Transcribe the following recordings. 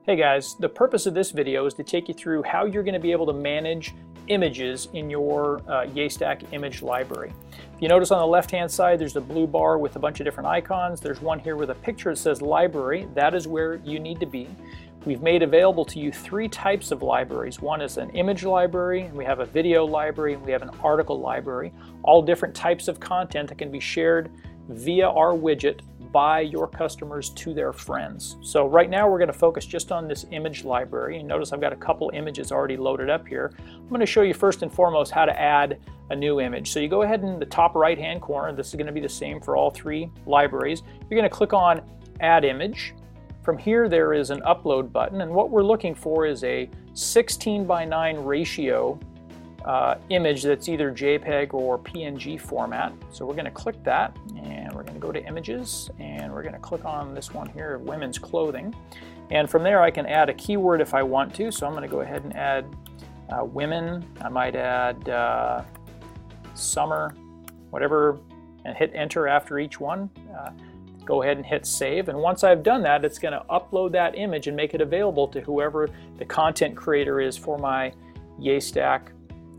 Hey guys, the purpose of this video is to take you through how you're going to be able to manage images in your Yaystack Image Library. If you notice on the left hand side there's a blue bar with a bunch of different icons. There's one here with a picture that says library. That is where you need to be. We've made available to you three types of libraries. One is an image library, and we have a video library, and we have an article library. All different types of content that can be shared via our widget by your customers to their friends. So right now we're going to focus just on this image library. And notice I've got a couple images already loaded up here. I'm going to show you first and foremost how to add a new image. So you go ahead in the top right hand corner. This is going to be the same for all three libraries. You're going to click on Add Image. From here there is an upload button, and what we're looking for is a 16:9 ratio image that's either JPEG or PNG format. So we're going to click that, and we're going to go to images, and we're going to click on this one here, women's clothing. And from there I can add a keyword if I want to. So I'm going to go ahead and add women. I might add summer, whatever, and hit enter after each one. Go ahead and hit save, and once I've done that, it's going to upload that image and make it available to whoever the content creator is for my Yaystack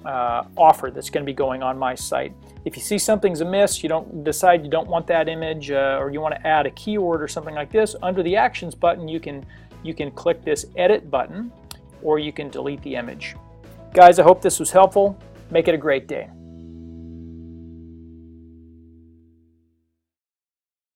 offer that's going to be going on my site. If you see something's amiss, you don't want that image, or you want to add a keyword or something like this, under the actions button you can click this edit button, or you can delete the image. Guys, I hope this was helpful. Make it a great day.